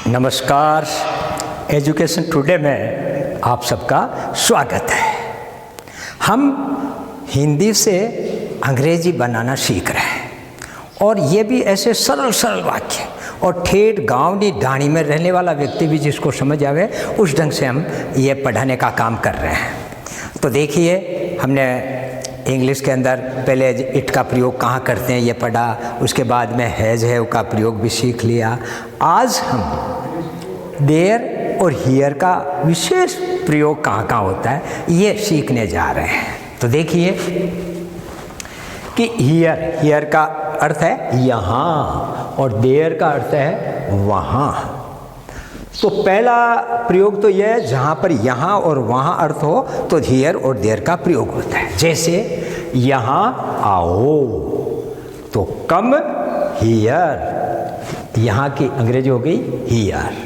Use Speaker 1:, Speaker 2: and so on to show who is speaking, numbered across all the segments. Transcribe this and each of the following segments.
Speaker 1: नमस्कार। Education today में आप सबका स्वागत है। हम हिंदी से अंग्रेजी बनाना सीख रहे हैं और ये भी ऐसे सरल सरल वाक्य और ठेठ गाँवनी ढाणी में रहने वाला व्यक्ति भी जिसको समझ आवे उस ढंग से हम ये पढ़ाने का काम कर रहे हैं। तो देखिए, हमने इंग्लिश के अंदर पहले इट का प्रयोग कहाँ करते हैं ये पढ़ा, उसके बाद में हैज़ है का प्रयोग भी सीख लिया। आज हम देयर और हियर का विशेष प्रयोग कहाँ कहाँ होता है ये सीखने जा रहे हैं। तो देखिए कि हियर का अर्थ है यहाँ और देयर का अर्थ है वहाँ। तो पहला प्रयोग तो यह है जहाँ पर यहाँ और वहाँ अर्थ हो तो हियर और देयर का प्रयोग होता है। जैसे यहाँ आओ तो कम हियर, यहाँ की अंग्रेजी हो गई हियर।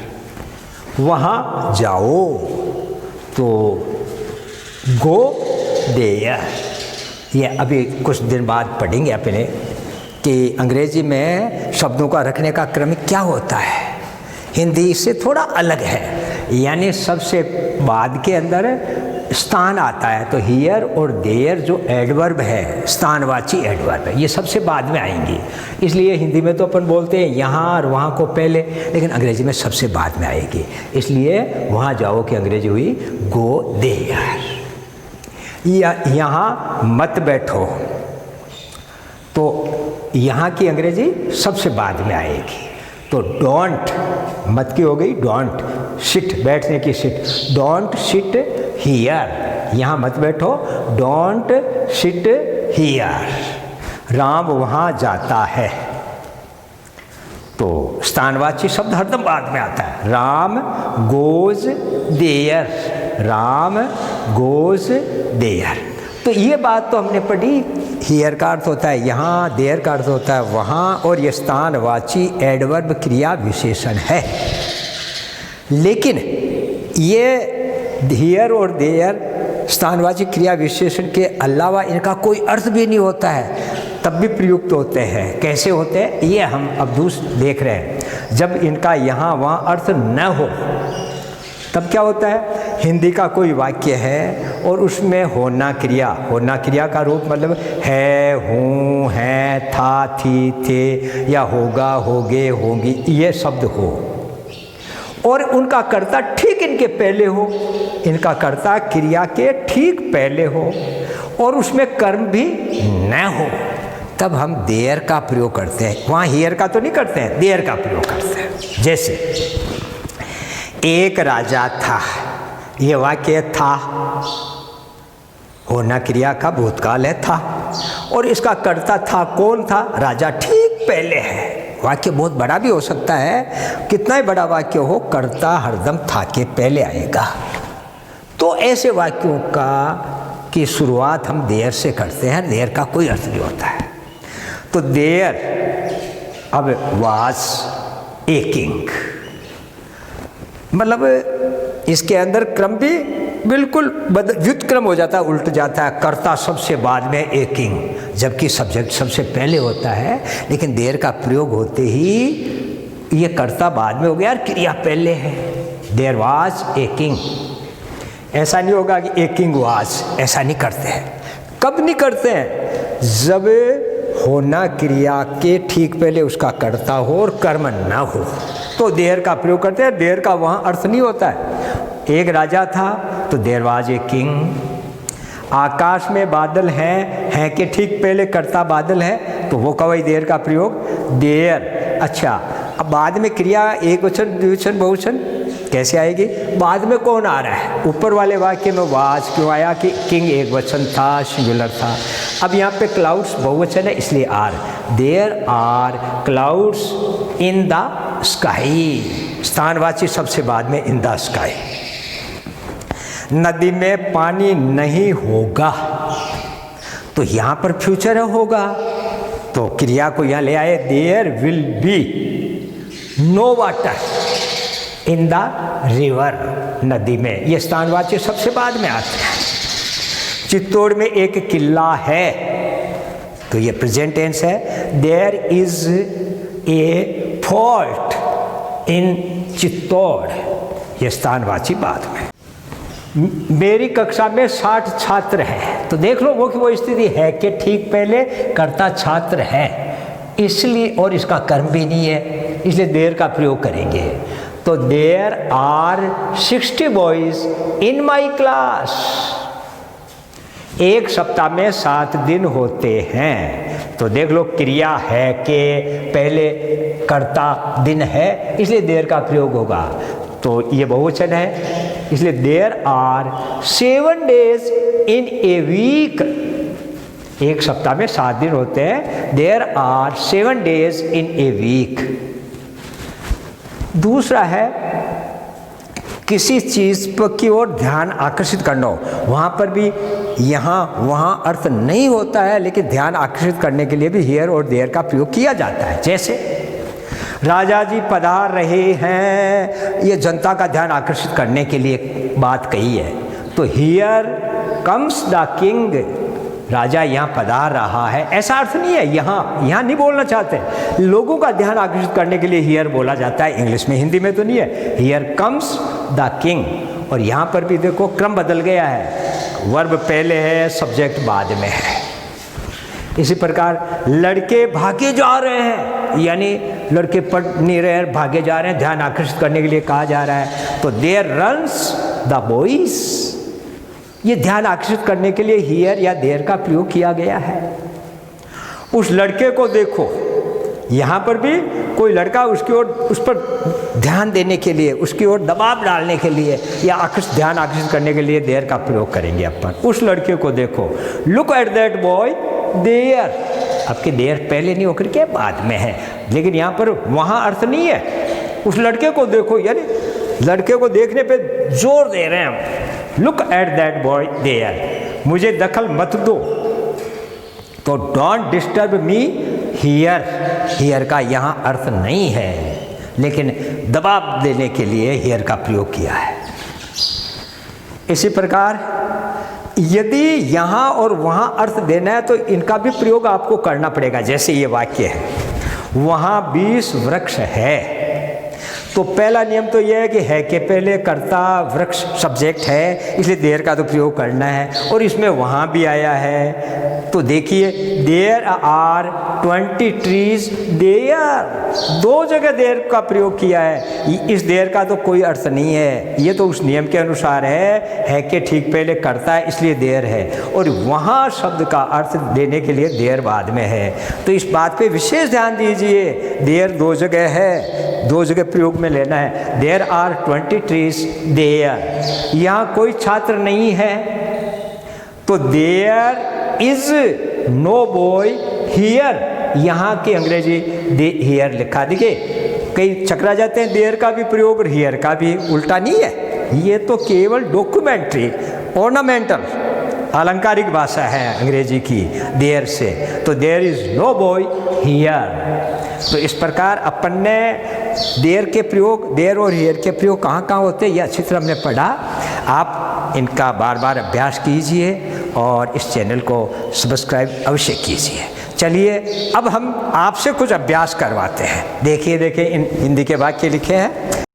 Speaker 1: वहाँ जाओ तो गो देयर। ये अभी कुछ दिन बाद पढ़ेंगे अपने कि अंग्रेजी में शब्दों का रखने का क्रम क्या होता है। हिंदी से थोड़ा अलग है, यानी सबसे बाद के अंदर स्थान आता है। तो हियर और देयर जो एडवर्ब है, स्थानवाची एडवर्ब है, ये सबसे बाद में आएंगी। इसलिए हिंदी में तो अपन बोलते हैं यहाँ और वहाँ को पहले, लेकिन अंग्रेजी में सबसे बाद में आएगी। इसलिए वहाँ जाओ की अंग्रेजी हुई गो देयर। यहाँ मत बैठो तो यहाँ की अंग्रेजी सबसे बाद में आएगी। तो डोंट, मत की हो गई डोंट, सिट बैठने की सिट, डोंट सिट हियर, यहाँ मत बैठो, डोंट सिट हियर। राम वहाँ जाता है तो स्थानवाची शब्द हरदम बाद में आता है। Ram goes there, Ram goes there. तो ये बात तो हमने पढ़ी। हियर का अर्थ होता है यहाँ, देयर का अर्थ होता है वहाँ, और ये स्थानवाची एडवर्ब क्रिया विशेषण है। लेकिन ये हियर और देयर स्थानवाची क्रिया विशेषण के अलावा इनका कोई अर्थ भी नहीं होता है, तब भी प्रयुक्त होते हैं। कैसे होते हैं ये हम अब देख रहे हैं। जब इनका यहाँ वहाँ अर्थ न हो तब क्या होता है, हिंदी का कोई वाक्य है और उसमें होना क्रिया का रूप मतलब है, हूँ, है, था, थी, थे, या होगा, होगे, होंगी, ये शब्द हो और उनका कर्ता ठीक इनके पहले हो, इनका कर्ता क्रिया के ठीक पहले हो और उसमें कर्म भी न हो, तब हम देयर का प्रयोग करते हैं। वहाँ हियर का तो नहीं करते हैं, देयर का प्रयोग करते हैं। जैसे एक राजा था, ये वाक्य था, होना क्रिया का भूतकाल है था, और इसका कर्ता था, कौन था, राजा ठीक पहले है। वाक्य बहुत बड़ा भी हो सकता है, कितना ही बड़ा वाक्य हो, कर्ता हरदम था के पहले आएगा। तो ऐसे वाक्यों का की शुरुआत हम देयर से करते हैं, देयर का कोई अर्थ नहीं होता है। तो देयर अब वाज ए किंग, मतलब इसके अंदर क्रम भी बिल्कुल व्युत्क्रम हो जाता है, उल्ट जाता है। कर्ता सबसे बाद में ए किंग, जबकि सब्जेक्ट सबसे पहले होता है, लेकिन देयर का प्रयोग होते ही ये कर्ता बाद में हो गया और क्रिया पहले है। There was a king. ऐसा नहीं होगा कि ए किंग वाज, ऐसा नहीं करते हैं। कब नहीं करते हैं, जब होना क्रिया के ठीक पहले उसका कर्ता हो और कर्म ना हो तो देयर का प्रयोग करते हैं। देयर का वहाँ अर्थ नहीं होता है। एक राजा था तो देयर वाज ए किंग। आकाश में बादल हैं के ठीक पहले कर्ता बादल है तो वो कवई देयर का प्रयोग देयर। अच्छा, अब बाद में क्रिया एक वचन द्विवचन बहुवचन कैसे आएगी, बाद में कौन आ रहा है, ऊपर वाले वाक्य में वाज क्यों आया कि किंग एक वचन था, सिंगुलर था। अब यहाँ पे क्लाउड्स बहुवचन है इसलिए are, there are clouds in the sky, स्थानवाची सबसे बाद में इन द स्काई। नदी में पानी नहीं होगा तो यहाँ पर फ्यूचर है होगा, तो क्रिया को यहाँ ले आए, there will be no water in the river, नदी में, ये स्थानवाची सबसे बाद में आते हैं। चित्तौड़ में एक किला है तो ये प्रेजेंट टेंस है, देयर इज ए फोर्ट इन चित्तौड़, ये स्थानवाची बाद में। मेरी कक्षा में 60 छात्र हैं, तो देख लो वो स्थिति है कि ठीक पहले कर्ता छात्र है, इसलिए, और इसका कर्म भी नहीं है, इसलिए देयर का प्रयोग करेंगे। तो there are 60 boys in my class. एक सप्ताह में 7 दिन होते हैं, तो देख लो क्रिया है कि पहले कर्ता दिन है, इसलिए देयर का प्रयोग होगा। तो ये बहुवचन है, इसलिए there are 7 days in a week. एक सप्ताह में 7 दिन होते हैं, there are 7 days in a week. दूसरा है किसी चीज़ पर की ओर ध्यान आकर्षित करना हो, वहाँ पर भी यहाँ वहाँ अर्थ नहीं होता है, लेकिन ध्यान आकर्षित करने के लिए भी हियर और देयर का प्रयोग किया जाता है। जैसे राजा जी पधार रहे हैं, ये जनता का ध्यान आकर्षित करने के लिए बात कही है, तो हियर कम्स द किंग, राजा यहाँ पधार रहा है, ऐसा अर्थ नहीं है। यहाँ नहीं बोलना चाहते, लोगों का ध्यान आकर्षित करने के लिए हियर बोला जाता है, इंग्लिश में, हिंदी में तो नहीं है। हियर कम्स द किंग, और यहाँ पर भी देखो क्रम बदल गया है, वर्ब पहले है, सब्जेक्ट बाद में है। इसी प्रकार लड़के भागे जा रहे हैं, यानी लड़के पढ़ नहीं रहे हैं, भागे जा रहे हैं, ध्यान आकर्षित करने के लिए कहा जा रहा है, तो देयर रन्स द बॉयज, ये ध्यान आकर्षित करने के लिए हियर या देयर का प्रयोग किया गया है। उस लड़के को देखो, यहाँ पर भी कोई लड़का उसकी ओर, उस पर ध्यान देने के लिए, उसकी ओर दबाव डालने के लिए या ध्यान आकर्षित करने के लिए देयर का प्रयोग करेंगे अपन। उस लड़के को देखो, look at that boy there. आपके देयर पहले नहीं होकर के बाद में है, लेकिन यहाँ पर वहाँ अर्थ नहीं है। उस लड़के को देखो, यानी लड़के को देखने पे जोर दे रहे हैं, look at that boy there, मुझे दखल मत दो। तो don't disturb me here, here का यहाँ अर्थ नहीं है, लेकिन दबाव देने के लिए हियर का प्रयोग किया है। इसी प्रकार यदि यहाँ और वहाँ अर्थ देना है तो इनका भी प्रयोग आपको करना पड़ेगा। जैसे ये वाक्य है, वहाँ 20 वृक्ष है, तो पहला नियम तो यह है कि है के पहले कर्ता वृक्ष सब्जेक्ट है, इसलिए देयर का तो प्रयोग करना है, और इसमें वहाँ भी आया है। तो देखिए, देयर आर 20 ट्रीज देयर, 2 जगह देयर का प्रयोग किया है। इस देयर का तो कोई अर्थ नहीं है, ये तो उस नियम के अनुसार है कि ठीक पहले करता है इसलिए देयर है, और वहाँ शब्द का अर्थ देने के लिए देयर बाद में है। तो इस बात पे विशेष ध्यान दीजिए, देयर 2 जगह है, 2 जगह प्रयोग में लेना है। देयर आर 20 ट्रीज देयर, यहाँ कोई छात्र नहीं है, तो there is no boy here, यहाँ की अंग्रेजी हियर लिखा। देखिए कई चकरा जाते हैं, देयर का भी प्रयोग और हियर का भी, उल्टा नहीं है। ये तो केवल डॉक्यूमेंट्री, ऑर्नामेंटल, अलंकारिक भाषा है अंग्रेजी की देयर से। तो there is no boy here. तो इस प्रकार अपन ने देयर के प्रयोग, देयर और हियर के प्रयोग कहाँ कहाँ होते हैं, यह अच्छी तरह हमने पढ़ा। आप इनका बार बार अभ्यास कीजिए और इस चैनल को सब्सक्राइब अवश्य कीजिए। चलिए अब हम आपसे कुछ अभ्यास करवाते हैं। देखिए इन हिंदी के वाक्य लिखे हैं।